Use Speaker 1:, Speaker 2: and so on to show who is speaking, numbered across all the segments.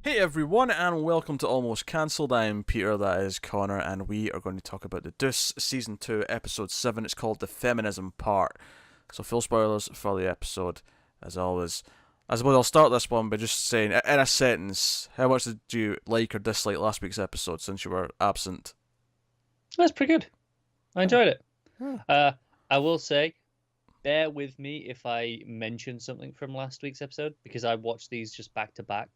Speaker 1: Hey everyone, and welcome to Almost Cancelled. I'm Peter, that is Connor, and we are going to talk about the Deuce Season 2, Episode 7. It's called the Feminism Part. So, full spoilers for the episode, as always. I suppose I'll start this one by just saying, in a sentence, how much did you like or dislike last week's episode since you were absent?
Speaker 2: That's pretty good. I enjoyed it.
Speaker 1: Yeah.
Speaker 2: I will say, bear with me if I mention something from last week's episode because I watched these just back to back,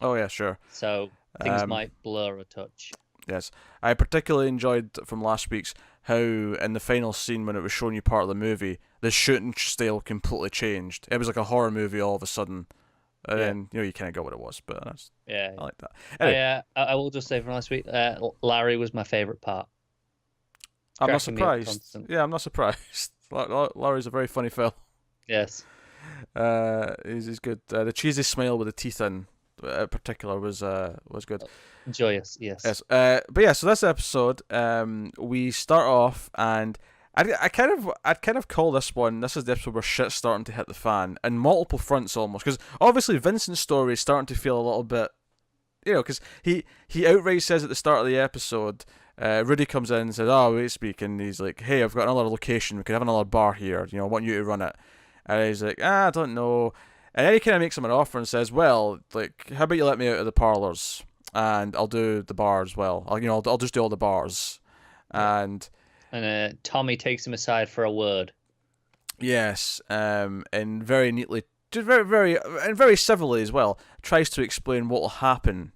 Speaker 1: Oh, yeah, sure.
Speaker 2: so things
Speaker 1: Um,
Speaker 2: might blur a touch.
Speaker 1: yes. I particularly enjoyed from last week's how, in the final scene when it was showing you part of the movie, the shooting style completely changed. It was like a horror movie all of a sudden. And
Speaker 2: Yeah,
Speaker 1: then, you kind of got what it was, but
Speaker 2: yeah.
Speaker 1: I like that.
Speaker 2: I
Speaker 1: Anyway,
Speaker 2: I will just say from last week, Larry was my favorite part.
Speaker 1: I'm not
Speaker 2: Cracking me up
Speaker 1: surprised.
Speaker 2: constant.
Speaker 1: Yeah, I'm not surprised. Larry's a very funny fellow.
Speaker 2: Yes.
Speaker 1: He's good. The cheesy smile with the teeth in particular was good.
Speaker 2: Joyous. Yes.
Speaker 1: Yes. But yeah, so this episode, we start off, and I'd kind of call this one. This is the episode where shit's starting to hit the fan, and multiple fronts almost, because obviously Vincent's story is starting to feel a little bit, because he outright says at the start of the episode. Rudy comes in and says, "Oh, wait, speak," and he's like, "Hey, I've got another location. We could have another bar here. I want you to run it." And he's like, I don't know. And then he kind of makes him an offer and says, "Well, like, how about you let me out of the parlors, and I'll do the bars. Well, I'll just do all the bars."
Speaker 2: Yeah.
Speaker 1: And
Speaker 2: And Tommy takes him aside for a word.
Speaker 1: yes, and very neatly, just very, and very civilly as well, tries to explain what will happen.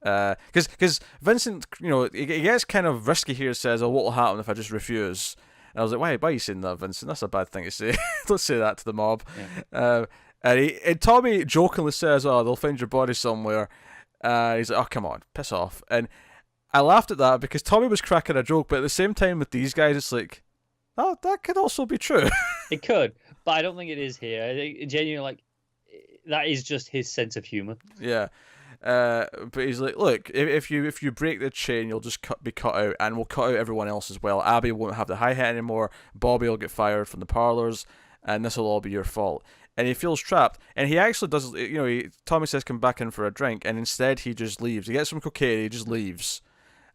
Speaker 1: Because Vincent, he gets kind of risky here. Says, "Oh, what will happen if I just refuse?" And I was like, why are you saying that, Vincent? That's a bad thing to say. Don't say that to the mob."
Speaker 2: Yeah.
Speaker 1: And Tommy jokingly says, "Oh, they'll find your body somewhere." He's like, "Oh, come on, piss off." And I laughed at that because Tommy was cracking a joke, but at the same time with these guys, it's like, oh, that could also be true.
Speaker 2: It could, but I don't think it is here. I think genuinely, like, that is just his sense of humor.
Speaker 1: Yeah. But he's like, look, if you break the chain, you'll just be cut out, and we'll cut out everyone else as well. Abby won't have the hi hat anymore. Bobby will get fired from the parlors, and this will all be your fault. And he feels trapped, and he actually does. Tommy says, "Come back in for a drink," and instead he just leaves. He gets some cocaine, he just leaves,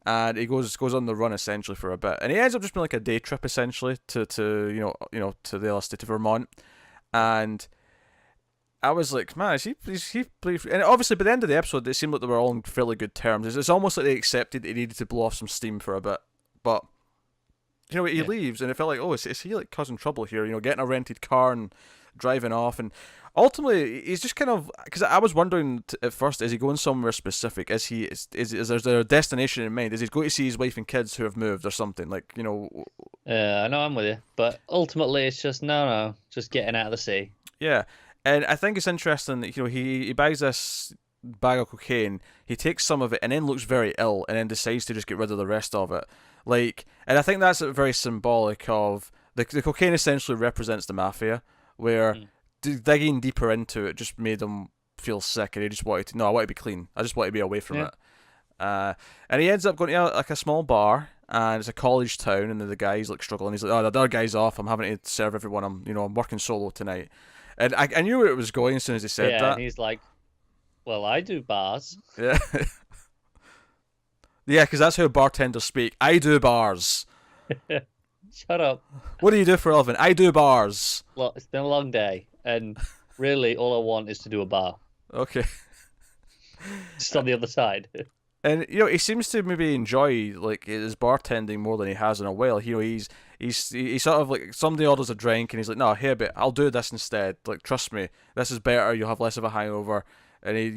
Speaker 1: and he goes on the run essentially for a bit, and he ends up just being like a day trip essentially to to the other state of Vermont, and I was like, man, is he and obviously by the end of the episode, it seemed like they were all on fairly good terms. It's almost like they accepted that he needed to blow off some steam for a bit, but he
Speaker 2: Yeah.
Speaker 1: leaves, and it felt like, oh, is he like causing trouble here? Getting a rented car and driving off, and ultimately he's just kind of, because I was wondering at first, is he going somewhere specific? Is there a destination in mind? Is he going to see his wife and kids who have moved or something? Like
Speaker 2: I know I'm with you, but ultimately it's just no, just getting out of the sea.
Speaker 1: yeah. And I think it's interesting that he buys this bag of cocaine, he takes some of it, and then looks very ill, and then decides to just get rid of the rest of it. Like, and I think that's very symbolic of the cocaine essentially represents the mafia, where
Speaker 2: Mm.
Speaker 1: digging deeper into it just made him feel sick, and he just wanted to. No, I want to be clean. I just want to be away from
Speaker 2: Yeah.
Speaker 1: it. And he ends up going to like a small bar, and it's a college town, and the guy's like struggling. He's like, "Oh, the other guy's off. I'm having to serve everyone. I'm working solo tonight." And I knew where it was going as soon as he said
Speaker 2: Yeah,
Speaker 1: that.
Speaker 2: and he's like, "Well, I do bars."
Speaker 1: Yeah. Yeah, because that's how bartenders speak. I do bars.
Speaker 2: Shut up.
Speaker 1: What do you do for a living? I do bars.
Speaker 2: Look, it's been a long day, and really, all I want is to do a bar,
Speaker 1: Okay.
Speaker 2: just on the other side.
Speaker 1: And he seems to maybe enjoy like his bartending more than he has in a while. He's sort of like, somebody orders a drink and he's like, "No, here, but I'll do this instead. Like, trust me, this is better. You'll have less of a hangover." And he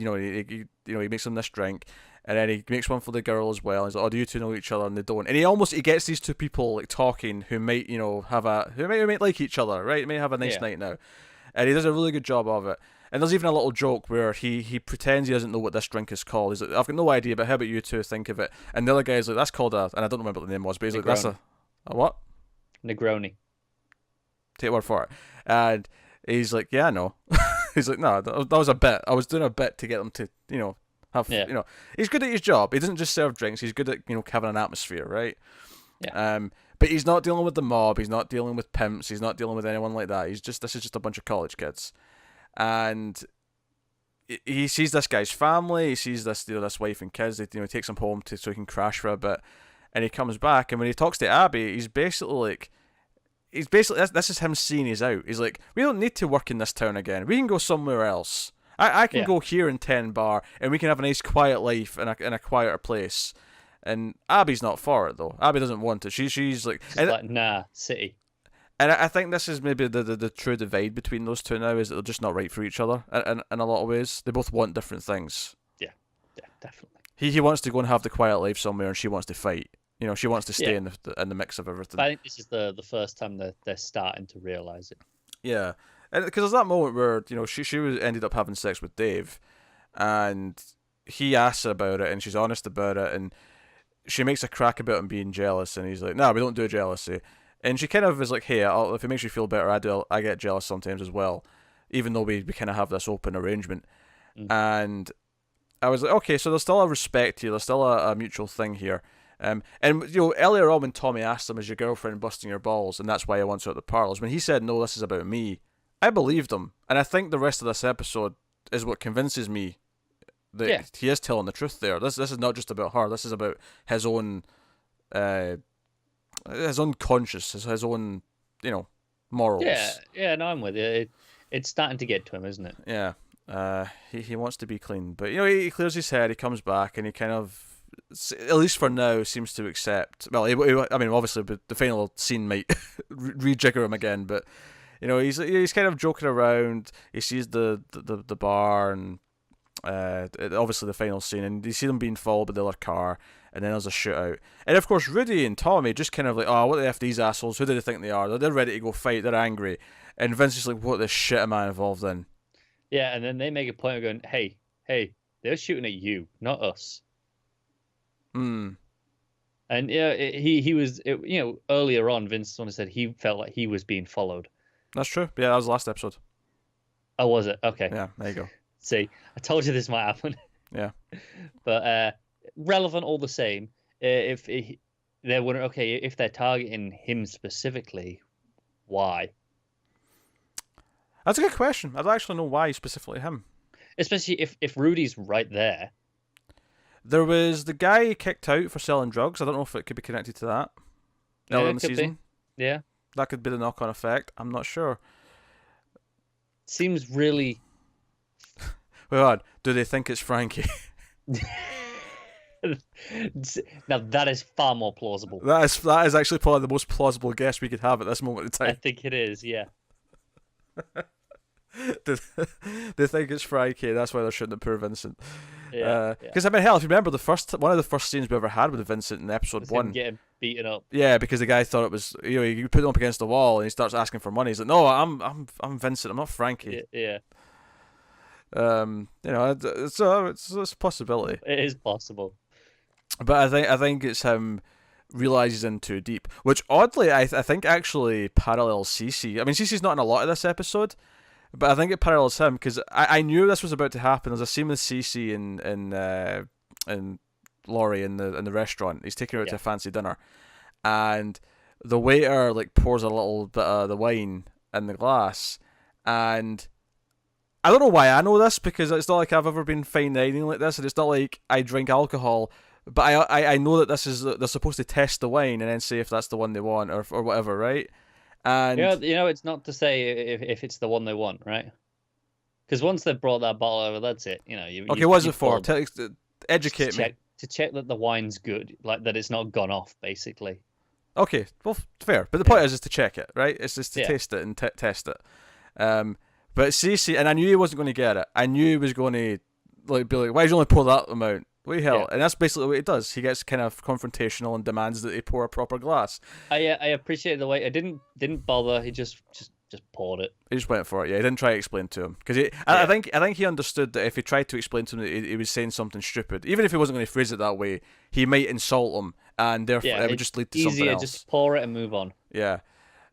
Speaker 1: makes them this drink, and then he makes one for the girl as well. He's like, "Oh, do you two know each other?" And they don't. And he gets these two people like talking who might who might like each other, right? May have a nice
Speaker 2: Yeah,
Speaker 1: night now, and he does a really good job of it. And there's even a little joke where he pretends he doesn't know what this drink is called. He's like, "I've got no idea, but how about you two think of it?" And the other guy's like, "That's called a," and I don't remember what the name was, but he's like, "That's
Speaker 2: Negroni.
Speaker 1: a what?"
Speaker 2: Negroni.
Speaker 1: Take word for it. And he's like, "Yeah, I know." He's like, "No, that was a bit. I was doing a bit to get them to, have,
Speaker 2: Yeah,
Speaker 1: He's good at his job. He doesn't just serve drinks. He's good at, having an atmosphere, right?
Speaker 2: yeah,
Speaker 1: But he's not dealing with the mob. He's not dealing with pimps. He's not dealing with anyone like that. This is just a bunch of college kids. And he sees this guy's family, he sees this this wife and kids. He takes them home so he can crash for a bit, and he comes back, and when he talks to Abby, he's basically like. This is him seeing he's out. He's like, we don't need to work in this town again. We can go somewhere else. I can go here in 10 Bar, and we can have a nice quiet life in a quieter place. And Abby's not for it though. Abby doesn't want it. She's like,
Speaker 2: nah, city.
Speaker 1: And I think this is maybe the true divide between those two now, is that they're just not right for each other in a lot of ways. They both want different things.
Speaker 2: Yeah, definitely.
Speaker 1: He wants to go and have the quiet life somewhere, and she wants to fight. She wants to stay in the mix of everything.
Speaker 2: But I think this is the first time they're starting to realize it.
Speaker 1: Yeah, and because there's that moment where she ended up having sex with Dave, and he asks her about it, and she's honest about it, and she makes a crack about him being jealous, and he's like, "No, we don't do jealousy." And she kind of is like, "Hey, if it makes you feel better, I get jealous sometimes as well, even though we kind of have this open arrangement." And I was like, okay, so there's still a respect here, there's still a mutual thing here. And earlier on when Tommy asked him, "Is your girlfriend busting your balls, and that's why I want her at the parlours?" When he said, "No, this is about me," I believed him, and I think the rest of this episode is what convinces me that he is telling the truth there. This is not just about her. This is about his own conscience, his own morals.
Speaker 2: Yeah. No, I'm with you. It's starting to get to him, isn't it?
Speaker 1: Yeah. He wants to be clean, but he clears his head. He comes back, and he kind of, at least for now, seems to accept. Well, I mean, obviously, but the final scene might rejigger him again. But he's kind of joking around. He sees the bar, and obviously the final scene, and you see them being followed by the other car, and then there's a shootout. And of course, Rudy and Tommy just kind of like, "Oh, what the f these assholes? Who do they think they are? They're ready to go fight. They're angry." And Vince is like, "What the shit am I involved in?"
Speaker 2: Yeah, and then they make a point of going, "Hey, they're shooting at you, not us." And he was, earlier on, Vince sort of said he felt like he was being followed.
Speaker 1: That's true. Yeah, that was the last episode.
Speaker 2: Oh, was it? Okay.
Speaker 1: Yeah, there you go.
Speaker 2: See, I told you this might happen.
Speaker 1: Yeah.
Speaker 2: But relevant all the same. If they're wondering, okay, if they're targeting him specifically, why?
Speaker 1: That's a good question. I don't actually know why specifically him.
Speaker 2: Especially if Rudy's right there.
Speaker 1: There was the guy kicked out for selling drugs. I don't know if it could be connected to that. Earlier in the season.
Speaker 2: Be. Yeah.
Speaker 1: That could be the knock-on effect. I'm not sure.
Speaker 2: Seems really...
Speaker 1: Wait on. Do they think it's Frankie?
Speaker 2: Now that is far more plausible.
Speaker 1: That is actually probably the most plausible guess we could have at this moment in time.
Speaker 2: I think it is, yeah.
Speaker 1: They think it's Frankie. That's why they're shooting at poor Vincent.
Speaker 2: Yeah.
Speaker 1: Because I mean, hell, if you remember one of the first scenes we ever had with Vincent in episode 1,
Speaker 2: him getting beaten up.
Speaker 1: Yeah, because the guy thought it was, you put him up against the wall, and he starts asking for money. He's like, "No, I'm Vincent. I'm not Frankie."
Speaker 2: Yeah.
Speaker 1: It's a possibility.
Speaker 2: It is possible.
Speaker 1: But I think it's him realizes in too deep, which oddly I think actually parallels Cece. I mean, Cece's not in a lot of this episode, but I think it parallels him, because I knew this was about to happen. There's a scene with Cece and Laurie in the restaurant. He's taking her out to a fancy dinner, and the waiter pours a little bit of the wine in the glass, and I don't know why I know this, because it's not like I've ever been fine dining like this, and it's not like I drink alcohol. But I know that they're supposed to test the wine and then say if that's the one they want or whatever, right? And
Speaker 2: it's not to say if it's the one they want, right? Because once they've brought that bottle over, that's it.
Speaker 1: Okay, what is it for? Educate me.
Speaker 2: To check that the wine's good, that it's not gone off, basically.
Speaker 1: Okay, well, fair. But the point is to check it, right? It's just to taste it and test it. But Cece, and I knew he wasn't going to get it. I knew he was going to be like, "Why did you only pour that amount? What the hell?" Yeah. And that's basically what he does. He gets kind of confrontational and demands that they pour a proper glass.
Speaker 2: I appreciate the way I didn't bother. He just poured it.
Speaker 1: He just went for it. Yeah, he didn't try to explain to him, because I think he understood that if he tried to explain to him that he was saying something stupid, even if he wasn't going to phrase it that way, he might insult him, and therefore it would just lead to something else.
Speaker 2: Just pour it and move on.
Speaker 1: Yeah.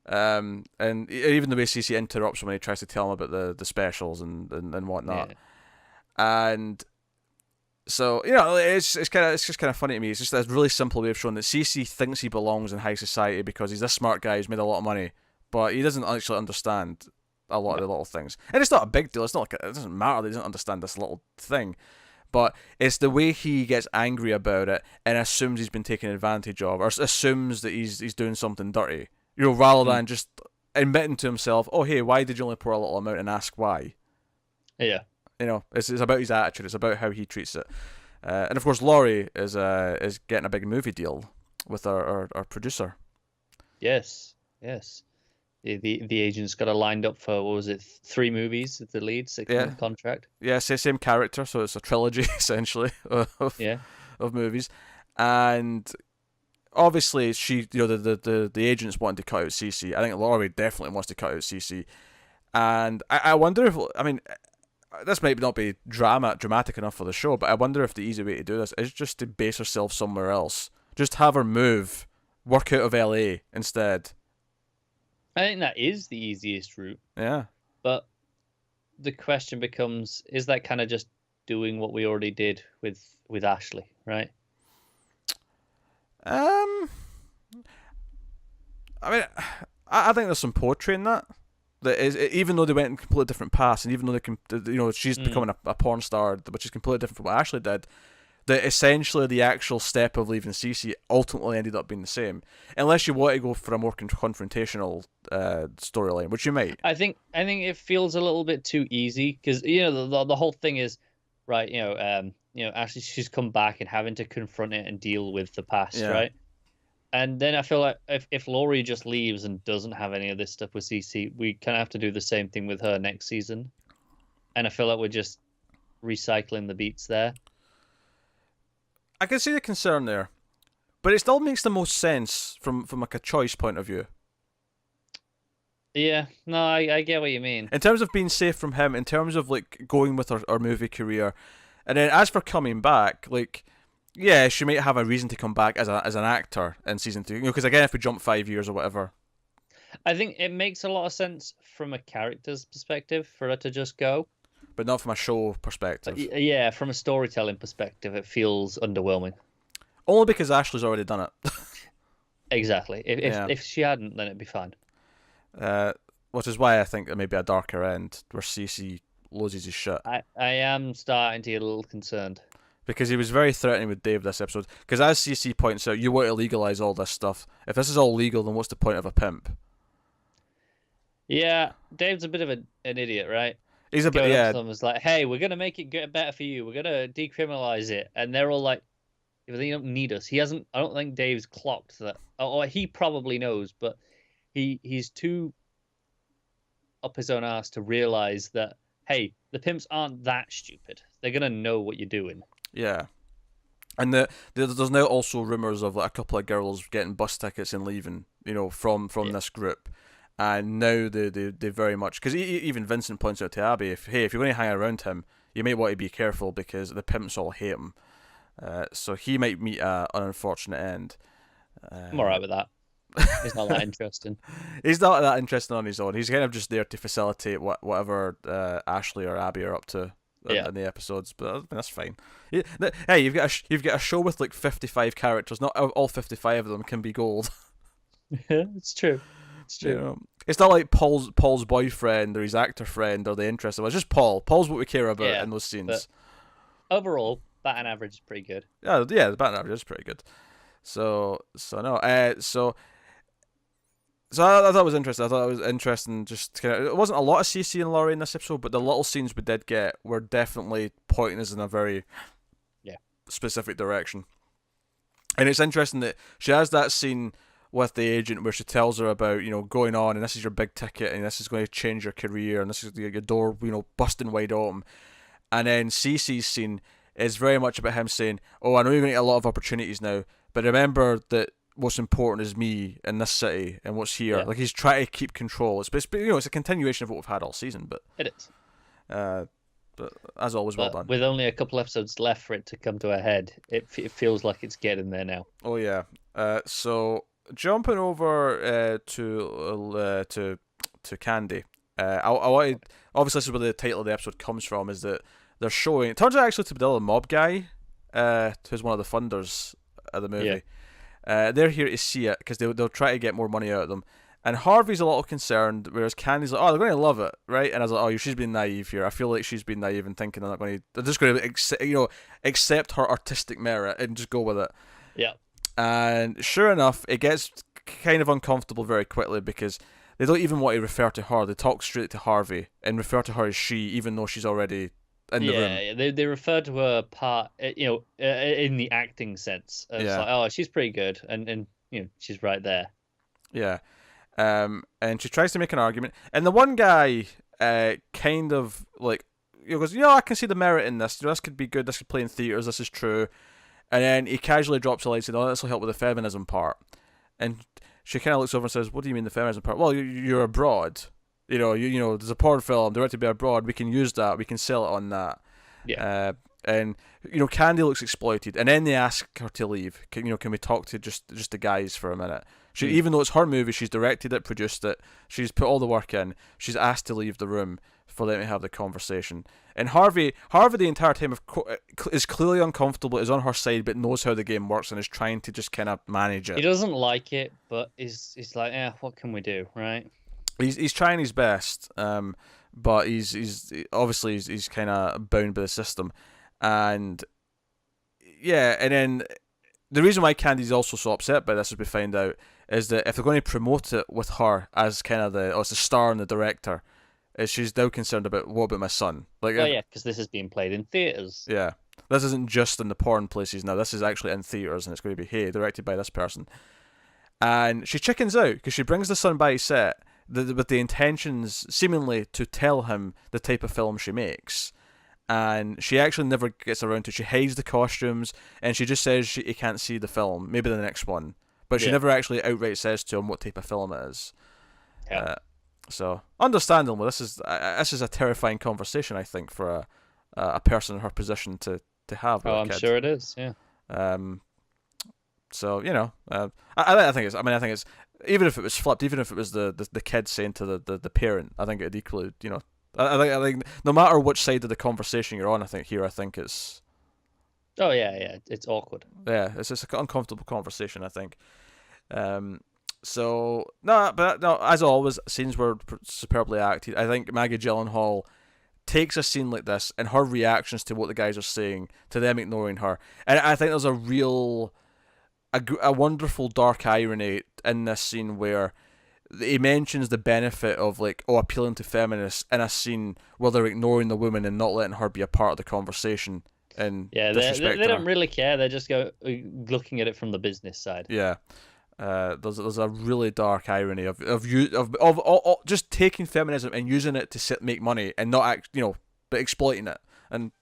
Speaker 1: And even the way Cece interrupts him when he tries to tell him about the specials and whatnot, and so it's just kind of funny to me. It's just a really simple way of showing that Cece thinks he belongs in high society because he's this smart guy who's made a lot of money, but he doesn't actually understand a lot of the little things. And it's not a big deal. It's not like it doesn't matter that he doesn't understand this little thing. But it's the way he gets angry about it and assumes he's been taken advantage of, or assumes that he's doing something dirty. Rather than just admitting to himself, oh, hey, why did you only pour a little amount, and ask why?
Speaker 2: Yeah.
Speaker 1: It's about his attitude. It's about how he treats it. And of course, Laurie is getting a big movie deal with our producer.
Speaker 2: Yes. The agent's got her lined up for, what was it, 3 movies at the lead, 6-month contract.
Speaker 1: Yeah, same character, so it's a trilogy essentially of movies, and obviously she, the agents wanted to cut out Cece. I think Laurie definitely wants to cut out Cece, and I wonder if, I mean, this might not be dramatic enough for the show, but I wonder if the easy way to do this is just to base herself somewhere else, just have her move, work out of LA instead.
Speaker 2: I think that is the easiest route.
Speaker 1: Yeah.
Speaker 2: But the question becomes, is that kind of just doing what we already did with Ashley, right?
Speaker 1: I mean, I think there's some poetry in that. That is, even though they went in completely different paths, and even though she's becoming a porn star, which is completely different from what Ashley did, that essentially the actual step of leaving Cece ultimately ended up being the same, unless you want to go for a more confrontational storyline, which you might.
Speaker 2: I think it feels a little bit too easy, because the whole thing is, right, Ashley, she's come back and having to confront it and deal with the past, right? And then I feel like if Laurie just leaves and doesn't have any of this stuff with Cece, we kind of have to do the same thing with her next season, and I feel like we're just recycling the beats there.
Speaker 1: I can see the concern there, but it still makes the most sense from like a choice point of view.
Speaker 2: Yeah, no, I get what you mean.
Speaker 1: In terms of being safe from him, in terms of like going with her movie career, and then as for coming back, like, yeah, she might have a reason to come back as an actor in season 2. Because again, if we jump 5 years or whatever,
Speaker 2: I think it makes a lot of sense from a character's perspective for her to just go.
Speaker 1: But not from a show perspective.
Speaker 2: Yeah, from a storytelling perspective, it feels underwhelming.
Speaker 1: Only because Ashley's already done it.
Speaker 2: Exactly. If she hadn't, then it'd be fine.
Speaker 1: Which is why I think there may be a darker end where Cece loses his shit.
Speaker 2: I am starting to get a little concerned.
Speaker 1: Because he was very threatening with Dave this episode. Because as Cece points out, you want to legalise all this stuff. If this is all legal, then what's the point of a pimp?
Speaker 2: Yeah, Dave's a bit of an idiot, right?
Speaker 1: He's a bit, yeah.
Speaker 2: Someone's like, hey, we're going to make it get better for you. We're going to decriminalise it. And they're all like, they don't need us. I don't think Dave's clocked that. Or he probably knows, but he's too up his own ass to realise that, hey, the pimps aren't that stupid. They're going to know what you're doing.
Speaker 1: Yeah. And there's now also rumours of like a couple of girls getting bus tickets and leaving, from this group. And now they very much, because even Vincent points out to Abby, if you're going to hang around him, you might want to be careful because the pimps all hate him. So he might meet an unfortunate end.
Speaker 2: I'm alright with that. He's not that interesting.
Speaker 1: He's not that interesting on his own. He's kind of just there to facilitate whatever Ashley or Abby are up to in the episodes. But that's fine. Hey, you've got a show with like 55 characters. Not all 55 of them can be gold.
Speaker 2: Yeah, it's true. It's true.
Speaker 1: It's not like Paul's boyfriend or his actor friend or the interest of it. It's just Paul. Paul's what we care about in those scenes.
Speaker 2: Overall, batting average is pretty good.
Speaker 1: Yeah, the batting average is pretty good. So I thought it was interesting. I thought it was interesting. Just kind of, it wasn't a lot of Cece and Laurie in this episode, but the little scenes we did get were definitely pointing us in a very specific direction. And it's interesting that she has that scene with the agent where she tells her about, going on, and this is your big ticket, and this is going to change your career, and this is your door, busting wide open. And then Cece's scene is very much about him saying, oh, I know you're going to get a lot of opportunities now, but remember that what's important is me in this city and what's here. Yeah. Like, he's trying to keep control. It's a continuation of what we've had all season, but
Speaker 2: it is.
Speaker 1: But as always, well done.
Speaker 2: With only a couple episodes left for it to come to a head, it feels like it's getting there now.
Speaker 1: Oh yeah. So jumping over to Candy. I wanted, obviously this is where the title of the episode comes from, is that they're showing, it turns out actually to be the mob guy, who's one of the funders of the movie. Yeah. They're here to see it because they'll try to get more money out of them, And Harvey's a little concerned, whereas Candy's like, oh, they're going to love it, right? And I was like, oh, she's been naive here. I feel like she's been naive and thinking they're just going to, accept her artistic merit and just go with it.
Speaker 2: Yeah.
Speaker 1: And sure enough, it gets kind of uncomfortable very quickly because they don't even want to refer to her. They talk straight to Harvey and refer to her as she, even though she's already in the room.
Speaker 2: Yeah, they refer to her part, in the acting sense. It's like, oh, she's pretty good, and she's right there.
Speaker 1: Yeah. And she tries to make an argument, and the one guy, kind of like, goes, I can see the merit in this. This could be good. This could play in theaters. This is true. And then he casually drops a line saying, "Oh, this will help with the feminism part." And she kind of looks over and says, "What do you mean the feminism part?" Well, you're abroad. There's a porn film directed by abroad. We can use that. We can sell it on that.
Speaker 2: Yeah.
Speaker 1: And Candy looks exploited, and then they ask her to leave. Can we talk to just the guys for a minute? Even though it's her movie, she's directed it, produced it, she's put all the work in. She's asked to leave the room for them to have the conversation. And Harvey, the entire time is clearly uncomfortable, is on her side, but knows how the game works and is trying to just kind of manage it.
Speaker 2: He doesn't like it, but he's like, what can we do, right?
Speaker 1: He's trying his best, but he's obviously he's kind of bound by the system, and then the reason why Candy's also so upset by this, as we find out, is that if they're going to promote it with her as kind of it's the star and the director, she's now concerned about, what about my son?
Speaker 2: Because this is being played in theaters.
Speaker 1: Yeah, this isn't just in the porn places now. This is actually in theaters, and it's going to be directed by this person. And she chickens out because she brings the son by set with the intentions seemingly to tell him the type of film she makes. And she actually never gets around to it. She hides the costumes, and she just says he can't see the film, maybe the next one. But she never actually outright says to him what type of film it is.
Speaker 2: Yeah.
Speaker 1: So, understandable. This is a terrifying conversation, I think, for a person in her position to have with a kid.
Speaker 2: I'm sure it is, yeah.
Speaker 1: So, I think it's, even if it was flipped, even if it was the kid saying to the parent, I think it'd equally, I think no matter which side of the conversation you're on, I think it's...
Speaker 2: Oh, yeah, it's awkward.
Speaker 1: Yeah, it's just an uncomfortable conversation, I think. So, no, as always, scenes were superbly acted. I think Maggie Gyllenhaal takes a scene like this and her reactions to what the guys are saying, to them ignoring her. And I think there's a wonderful dark irony in this scene where he mentions the benefit of appealing to feminists in a scene where they're ignoring the woman and not letting her be a part of the conversation. And
Speaker 2: they don't really care. They just go looking at it from the business side.
Speaker 1: Yeah, there's a really dark irony of just taking feminism and using it to make money and not but exploiting it, and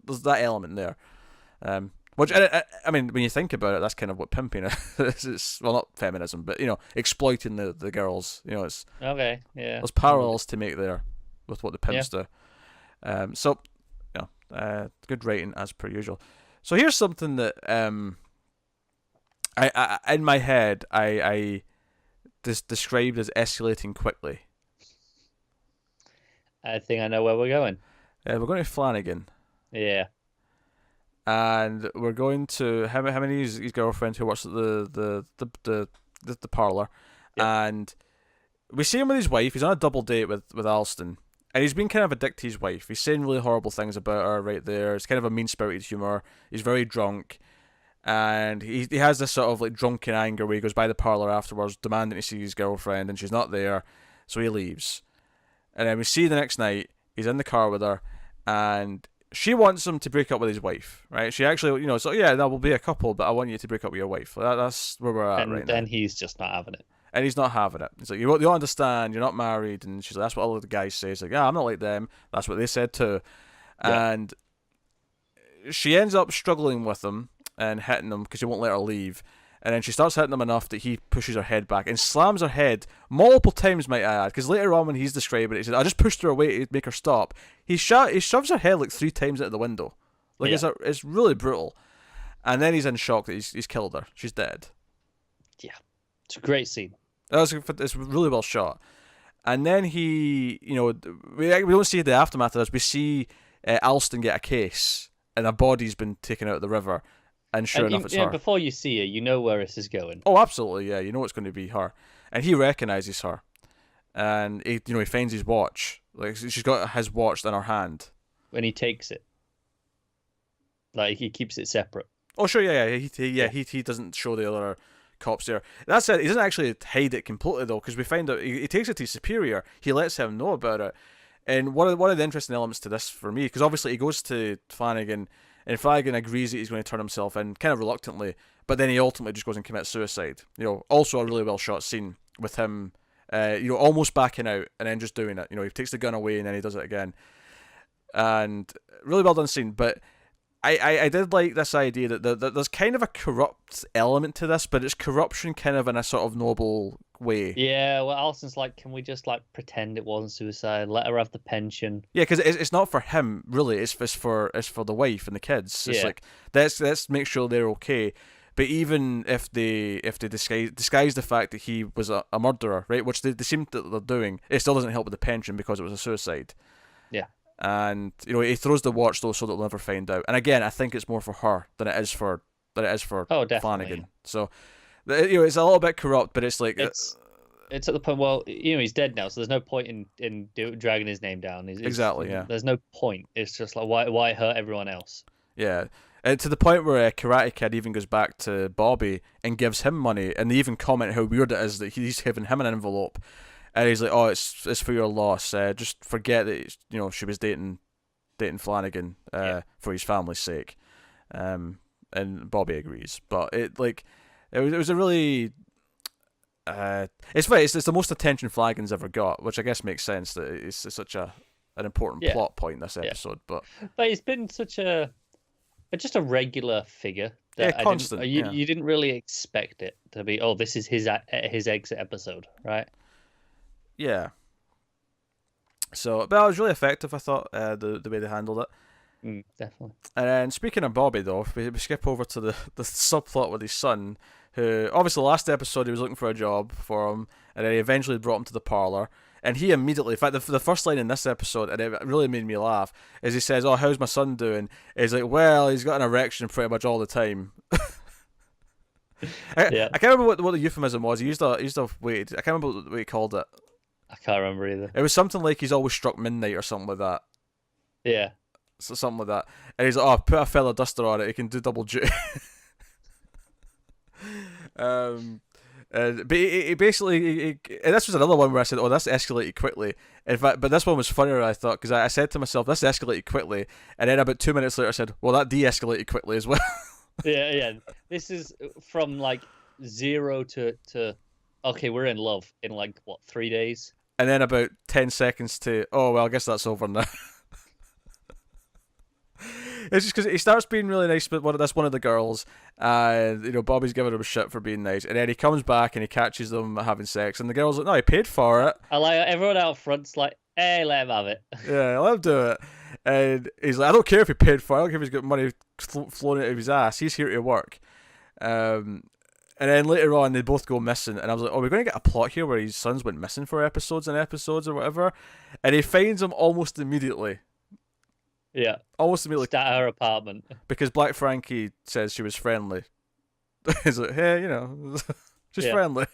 Speaker 1: there's that element there. Which I mean, when you think about it, that's kind of what pimping is. It's, well, not feminism, but exploiting the girls. It's
Speaker 2: okay. Yeah,
Speaker 1: there's parallels to make there with what the pimps do. So. Good rating as per usual. So here's something that I in my head I described as escalating quickly.
Speaker 2: I think I know where we're going.
Speaker 1: We're going to Flanagan.
Speaker 2: Yeah.
Speaker 1: And we're going to how many his girlfriend who works at the parlor, and we see him with his wife. He's on a double date with Alston. And he's been kind of a dick to his wife. He's saying really horrible things about her right there. It's kind of a mean-spirited humour. He's very drunk. And he has this sort of drunken anger where he goes by the parlour afterwards demanding to see his girlfriend, and she's not there. So he leaves. And then we see the next night, he's in the car with her, and she wants him to break up with his wife, right? She actually, so yeah, that will be a couple, but I want you to break up with your wife. That's where we're at right now.
Speaker 2: And he's just not having it.
Speaker 1: And he's not having it. He's like, you don't understand, you're not married. And she's like, that's what all the guys say. He's like, yeah, I'm not like them. That's what they said too. Yeah. And she ends up struggling with him and hitting him because he won't let her leave. And then she starts hitting him enough that he pushes her head back and slams her head multiple times, might I add. Because later on when he's describing it, he says, I just pushed her away to make her stop. He shoves her head 3 times out the window. It's really brutal. And then he's in shock that he's killed her. She's dead.
Speaker 2: Yeah. It's a great scene.
Speaker 1: It's really well shot. And then we don't see the aftermath of this. We see Alston get a case, and a body's been taken out of the river, and enough, it's her.
Speaker 2: Before you see it, you know where this is going.
Speaker 1: Oh, absolutely, yeah. You know it's going to be her. and he recognizes her, and he finds his watch. Like she's got his watch in her hand.
Speaker 2: When he takes it, like he keeps it separate.
Speaker 1: Oh sure, yeah. He doesn't show the other cops there. That said, he doesn't actually hide it completely though, because we find out he takes it to his superior. He lets him know about it. And one of the interesting elements to this for me, because obviously he goes to Flanagan, and Flanagan agrees that he's going to turn himself in, kind of reluctantly, but then he ultimately just goes and commits suicide. Also a really well shot scene with him, almost backing out and then just doing it. He takes the gun away and then he does it again, and really well done scene. But I did like this idea that there's kind of a corrupt element to this, but it's corruption kind of in a sort of noble way.
Speaker 2: Yeah, well, Alison's like, can we just like pretend it wasn't suicide? Let her have the pension.
Speaker 1: Yeah, because it's not for him really. It's for the wife and the kids. It's like let's make sure they're okay. But even if they disguise the fact that he was a murderer, right, which they seem that they're doing, it still doesn't help with the pension because it was a suicide.
Speaker 2: Yeah.
Speaker 1: And he throws the watch though so that they'll never find out. And again, I think it's more for her than it is for Flanagan. So it's a little bit corrupt, but it's like
Speaker 2: it's at the point. Well, he's dead now, so there's no point in dragging his name down.
Speaker 1: Exactly. Yeah.
Speaker 2: There's no point. It's just like why hurt everyone else?
Speaker 1: Yeah. To the point where Karate Kid even goes back to Bobby and gives him money, and they even comment how weird it is that he's giving him an envelope. And he's like, "Oh, it's for your loss. Just forget that she was dating Flanagan for his family's sake." And Bobby agrees, but it was a really it's funny. It's the most attention Flanagan's ever got, which I guess makes sense that it's such an important plot point in this episode. But
Speaker 2: he's been such just a regular figure.
Speaker 1: Constant.
Speaker 2: You didn't really expect it to be. Oh, this is his exit episode, right?
Speaker 1: Yeah. So, but it was really effective, I thought, the way they handled it.
Speaker 2: Definitely.
Speaker 1: And then, speaking of Bobby, though, we skip over to the subplot with his son, who, obviously, last episode, he was looking for a job for him, and then he eventually brought him to the parlour, and he immediately, in fact, the first line in this episode, and it really made me laugh, is he says, "Oh, how's my son doing?" And he's like, "Well, he's got an erection pretty much all the time." I can't remember what the euphemism was. He used a wait, I can't remember what he called it.
Speaker 2: I can't remember either.
Speaker 1: It was something like he's always struck midnight or something like that.
Speaker 2: Yeah.
Speaker 1: So something like that. And he's like, "Oh, put a fella duster on it. He can do double duty." But he basically, and this was another one where I said, "Oh, this escalated quickly." In fact, but this one was funnier, I thought, because I said to myself, "This escalated quickly," and then about 2 minutes later, I said, "Well, that de-escalated quickly as well."
Speaker 2: Yeah. This is from like 0 to okay, we're in love in like what 3 days.
Speaker 1: And then about 10 seconds to, "Oh, well, I guess that's over now." It's just because he starts being really nice, but that's one of the girls, and Bobby's giving him shit for being nice, and then he comes back and he catches them having sex, and the girl's like, "No, he paid for it."
Speaker 2: I like everyone out front's like, "Hey, let him have it."
Speaker 1: Yeah, let him do it. And he's like, "I don't care if he paid for it. I don't care if he's got money flowing out of his ass. He's here to work." And then later on, they both go missing, and I was like, "Oh, we're going to get a plot here where his sons went missing for episodes and episodes or whatever," and he finds him almost immediately.
Speaker 2: Yeah.
Speaker 1: Almost immediately.
Speaker 2: At her apartment.
Speaker 1: Because Black Frankie says she was friendly. He's like, "Hey, she's friendly."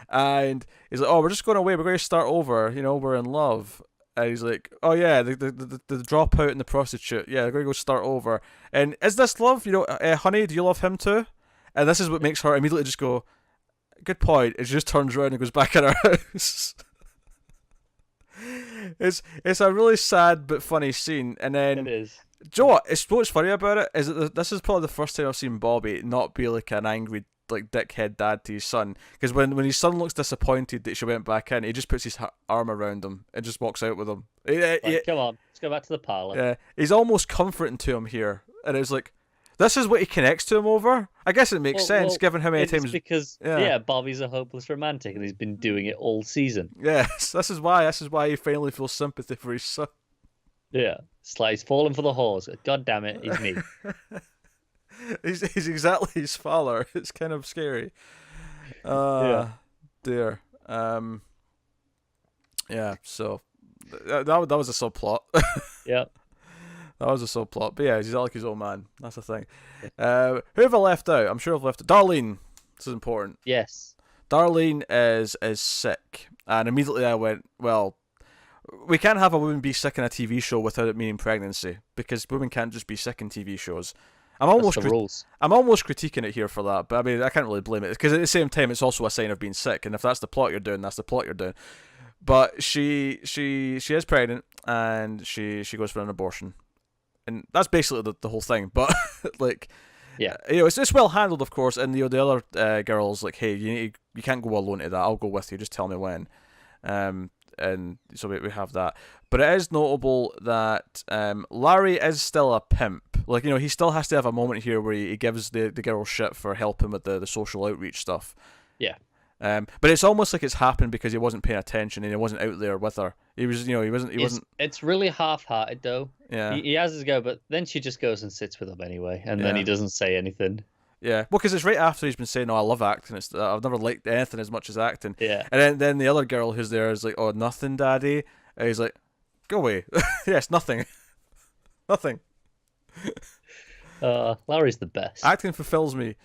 Speaker 1: And he's like, "Oh, we're just going away. We're going to start over. We're in love." And he's like, "Oh, yeah, the dropout and the prostitute. Yeah, they're going to go start over. And is this love? Honey, do you love him too?" And this is what makes her immediately just go, "Good point." And she just turns around and goes back in her house. It's a really sad but funny scene, and then
Speaker 2: it is.
Speaker 1: Do you know what's funny about it is that this is probably the first time I've seen Bobby not be like an angry dickhead dad to his son, because when his son looks disappointed that she went back in, he just puts his arm around him and just walks out with him.
Speaker 2: Come on, let's go back to the parlour.
Speaker 1: Yeah, he's almost comforting to him here, and it's like, this is what he connects to him over. I guess it makes sense given how many times.
Speaker 2: Because Bobby's a hopeless romantic and he's been doing it all season.
Speaker 1: Yes, this is why he finally feels sympathy for his son.
Speaker 2: Yeah, it's like he's falling for the horse. God damn it, he's me.
Speaker 1: he's exactly his father. It's kind of scary. Dear. Yeah. So that was a subplot.
Speaker 2: Yeah.
Speaker 1: That was a subplot. But yeah, he's like his old man. That's the thing. Who have I left out? I'm sure I've left out. Darlene. This is important.
Speaker 2: Yes.
Speaker 1: Darlene is sick, and immediately I went, well, we can't have a woman be sick in a TV show without it meaning pregnancy, because women can't just be sick in TV shows. I'm
Speaker 2: That's
Speaker 1: almost
Speaker 2: the rules.
Speaker 1: I'm almost critiquing it here for that, but I mean I can't really blame it because at the same time it's also a sign of being sick, and if that's the plot you're doing, that's the plot you're doing. But she is pregnant and she goes for an abortion, and that's basically the whole thing. But like,
Speaker 2: Yeah.
Speaker 1: it's well handled, of course, and the other girls like, hey, you can't go alone to that. I'll go with you. Just tell me when. And so we have that. But it is notable that Larry is still a pimp. Like, he still has to have a moment here where he gives the girl shit for helping with the social outreach stuff.
Speaker 2: Yeah.
Speaker 1: But it's almost like it's happened because he wasn't paying attention and he wasn't out there with her. He was, he wasn't.
Speaker 2: It's really half-hearted though.
Speaker 1: Yeah.
Speaker 2: He has his go, but then she just goes and sits with him anyway, and then he doesn't say anything.
Speaker 1: Yeah, well, because it's right after he's been saying, "Oh, I love acting. I've never liked anything as much as acting."
Speaker 2: Yeah.
Speaker 1: And then the other girl who's there is like, "Oh, nothing, Daddy." And he's like, "Go away." Yes, nothing, nothing.
Speaker 2: Larry's the best.
Speaker 1: Acting fulfills me.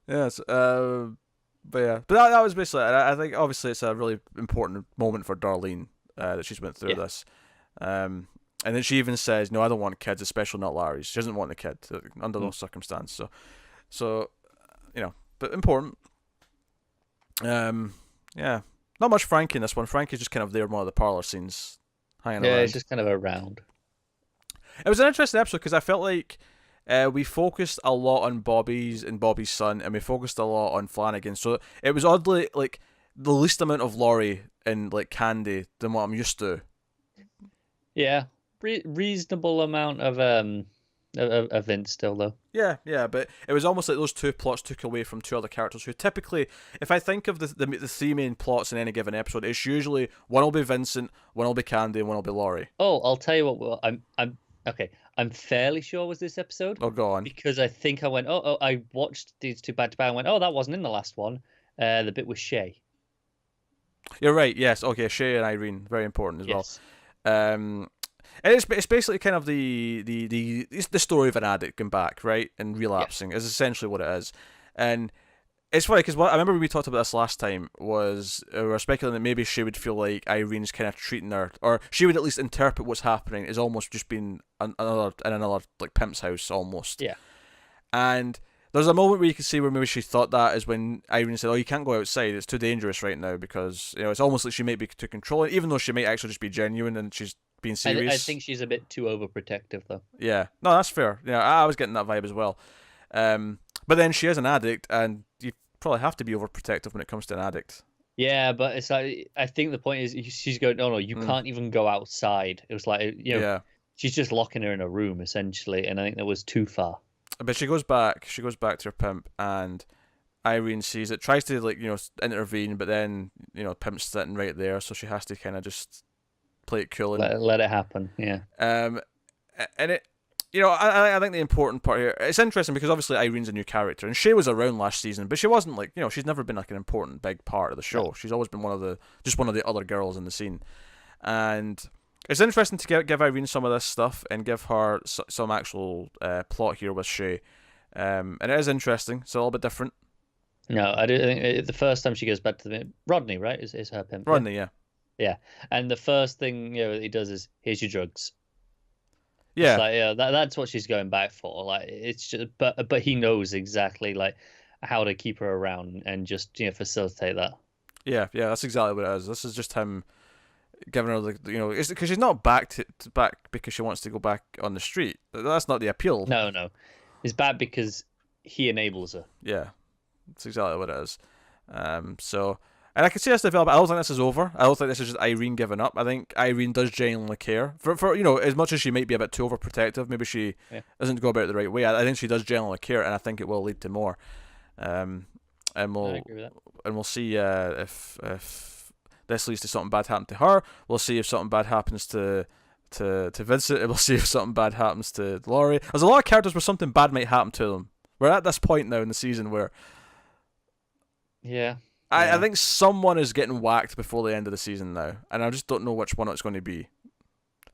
Speaker 1: Yes. But yeah, but that was basically it. I think obviously it's a really important moment for Darlene that she's went through this. And then she even says, "No, I don't want kids, especially not Larry's." She doesn't want the kid under those circumstances. So, but important. Yeah, not much Frankie in this one. Frankie's just kind of there in one of the parlor scenes, hanging around.
Speaker 2: Yeah, it's just kind of around.
Speaker 1: It was an interesting episode because I felt like we focused a lot on Bobby's son, and we focused a lot on Flanagan. So it was oddly like the least amount of Laurie and like Candy than what I'm used to.
Speaker 2: Yeah, reasonable amount of Vince still though.
Speaker 1: Yeah, but it was almost like those two plots took away from two other characters who typically, if I think of the three main plots in any given episode, it's usually one will be Vincent, one will be Candy, and one will be Laurie.
Speaker 2: Oh, I'll tell you what. I'm okay. I'm fairly sure it was this episode.
Speaker 1: Oh, go on.
Speaker 2: Because I think I went. I watched these two back to back and went. Oh, that wasn't in the last one. The bit with Shay.
Speaker 1: You're right. Yes. Okay. Shay and Irene, very important as
Speaker 2: yes.
Speaker 1: well. And it's basically kind of the story of an addict going back, right, and relapsing is essentially what it is. And it's funny because I remember when we talked about this last time was we were speculating that maybe she would feel like Irene's kind of treating her, or she would at least interpret what's happening as almost just being another like pimp's house almost.
Speaker 2: Yeah.
Speaker 1: And there's a moment where you can see where maybe she thought that is when Irene said, "Oh, you can't go outside. It's too dangerous right now," because it's almost like she might be too controlling, even though she might actually just be genuine and she's being serious.
Speaker 2: I think she's a bit too overprotective though.
Speaker 1: Yeah, no, that's fair. Yeah, I was getting that vibe as well. But then she is an addict, and you probably have to be overprotective when it comes to an addict.
Speaker 2: Yeah, but it's like I think the point is she's going, no, you can't even go outside. It was like she's just locking her in a room essentially, and I think that was too far.
Speaker 1: But she goes back to her pimp, and Irene sees it, tries to intervene, but then pimp's sitting right there, so she has to kind of just play it cool and
Speaker 2: let it happen. Yeah.
Speaker 1: And it, I think the important part here, it's interesting because obviously Irene's a new character, and Shay was around last season, but she wasn't like she's never been like an important big part of the show. She's always been one of the other girls in the scene, and it's interesting to give Irene some of this stuff and give her some actual plot here with Shay, and it is interesting. It's a little bit different.
Speaker 2: No, I do think the first time she goes back to the Rodney, right, is her pimp.
Speaker 1: Rodney, yeah.
Speaker 2: Yeah, and the first thing he does is, "Here's your drugs."
Speaker 1: Yeah,
Speaker 2: it's like, that's what she's going back for. Like it's just, but he knows exactly like how to keep her around and just facilitate that.
Speaker 1: Yeah, that's exactly what it is. This is just him giving her it's because she's not back because she wants to go back on the street. That's not the appeal.
Speaker 2: No, it's bad because he enables her.
Speaker 1: Yeah, that's exactly what it is. And I can see this develop. I don't think this is over. I don't think this is just Irene giving up. I think Irene does genuinely care. For as much as she might be a bit too overprotective, maybe she doesn't go about it the right way. I think she does genuinely care, and I think it will lead to more. And we'll see if this leads to something bad happening to her. We'll see if something bad happens to Vincent, and we'll see if something bad happens to Laurie. There's a lot of characters where something bad might happen to them. We're at this point now in the season where I think someone is getting whacked before the end of the season now, and I just don't know which one it's going to be.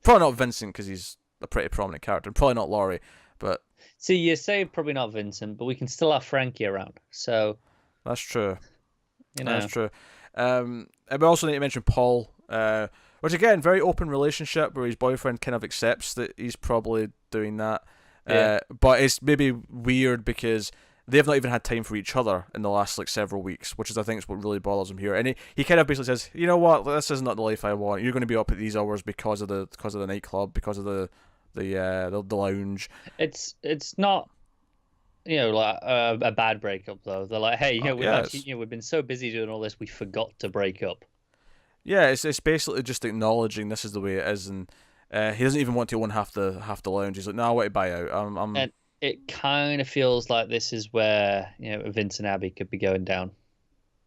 Speaker 1: Probably not Vincent because he's a pretty prominent character. Probably not Laurie, but
Speaker 2: see, you say probably not Vincent, but we can still have Frankie around. So
Speaker 1: that's true.
Speaker 2: You
Speaker 1: That's
Speaker 2: know.
Speaker 1: true. And we also need to mention Paul, which again, very open relationship where his boyfriend kind of accepts that he's probably doing that.
Speaker 2: Yeah.
Speaker 1: But it's maybe weird because they've not even had time for each other in the last like several weeks, which is I think is what really bothers him here. And he kind of basically says, you know what, this is not the life I want. You're going to be up at these hours because of the nightclub, because of the lounge.
Speaker 2: It's not, like a bad breakup though. They're like, hey, we've
Speaker 1: Yeah,
Speaker 2: actually, we've been so busy doing all this, we forgot to break up.
Speaker 1: yeah, it's basically just acknowledging this is the way it is, and he doesn't even want to own half the lounge. He's like, no, I want to buy out.
Speaker 2: And it kind of feels like this is where Vince and Abby could be going down.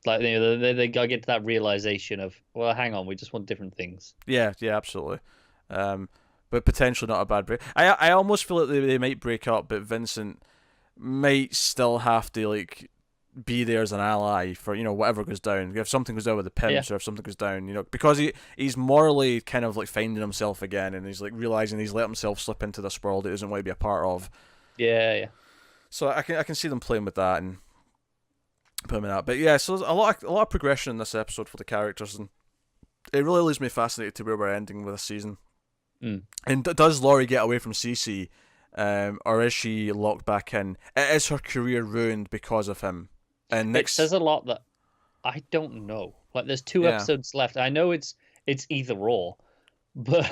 Speaker 2: Like they gotta get to that realization of, well, hang on, we just want different things.
Speaker 1: Yeah, absolutely. But potentially not a bad break. I almost feel like they might break up, but Vincent might still have to like be there as an ally for whatever goes down. If something goes down with the pimps, or if something goes down, because he's morally kind of like finding himself again, and he's like realizing he's let himself slip into this world he doesn't want to be a part of.
Speaker 2: Yeah.
Speaker 1: So I can see them playing with that and putting it out. But yeah, so there's a lot of progression in this episode for the characters, and it really leaves me fascinated to where we're ending with this season. And does Laurie get away from Cece, or is she locked back in? Is her career ruined because of him? And
Speaker 2: It says a lot that I don't know. Like, there's 2 episodes left. I know it's either or, but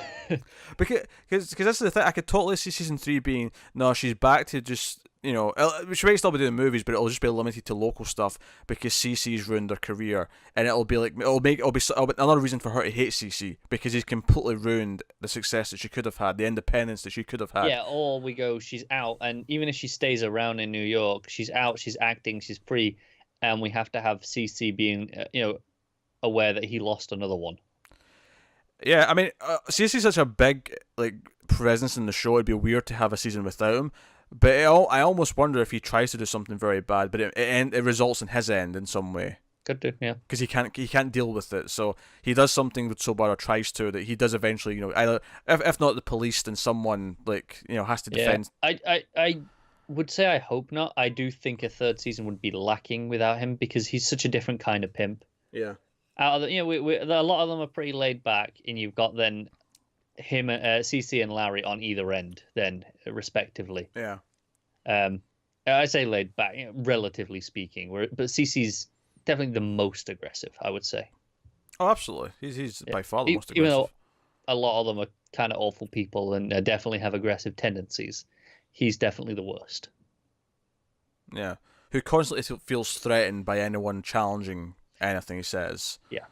Speaker 1: because that's the thing. I could totally see season 3 being no, she's back to just she might still be doing movies, but it'll just be limited to local stuff because CC's ruined her career, and it'll be another reason for her to hate CC because he's completely ruined the success that she could have had, the independence that she could have had.
Speaker 2: Yeah, or we go, she's out, and even if she stays around in New York, she's out, she's acting, she's free, and we have to have CC being aware that he lost another one.
Speaker 1: Yeah, I mean, CC's such a big like presence in the show. It'd be weird to have a season without him. But I almost wonder if he tries to do something very bad, but it results in his end in some way.
Speaker 2: Could do, yeah.
Speaker 1: Because he can't deal with it, so he does something so bad or tries to that he does eventually. Either if not the police, then someone has to defend.
Speaker 2: Yeah, I would say I hope not. I do think a 3rd season would be lacking without him because he's such a different kind of pimp.
Speaker 1: Yeah.
Speaker 2: Out of the, a lot of them are pretty laid back, and you've got then him, CC and Larry on either end, then respectively.
Speaker 1: Yeah.
Speaker 2: I say laid back, relatively speaking. But CC's definitely the most aggressive, I would say.
Speaker 1: Oh, absolutely. He's by far the most aggressive.
Speaker 2: Even though a lot of them are kind of awful people and definitely have aggressive tendencies, he's definitely the worst.
Speaker 1: Yeah. Who constantly feels threatened by anyone challenging anything he says.
Speaker 2: Yeah.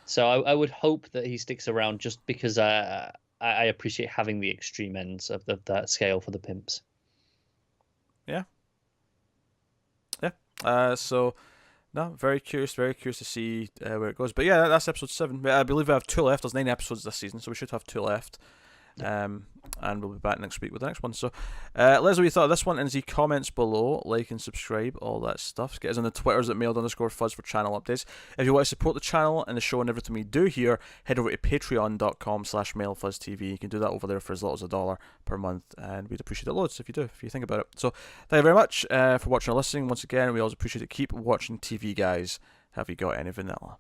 Speaker 2: So I would hope that he sticks around just because I appreciate having the extreme ends of that scale for the pimps.
Speaker 1: Yeah. Yeah. So, no, very curious to see where it goes. But yeah, that's episode 7. I believe we have 2 left. There's 9 episodes this season, so we should have 2 left. And we'll be back next week with the next one. So let us know what you thought of this one in the comments below. Like and subscribe, all that stuff. Get us on the Twitters at mailed_fuzz for channel updates. If you want to support the channel and the show and everything we do here, head over to patreon.com/mailfuzztv. You can do that over there for as little as $1 per month, and we'd appreciate it loads if you think about it. So thank you very much for watching or listening. Once again, we always appreciate it. Keep watching TV, guys. Have you got any vanilla?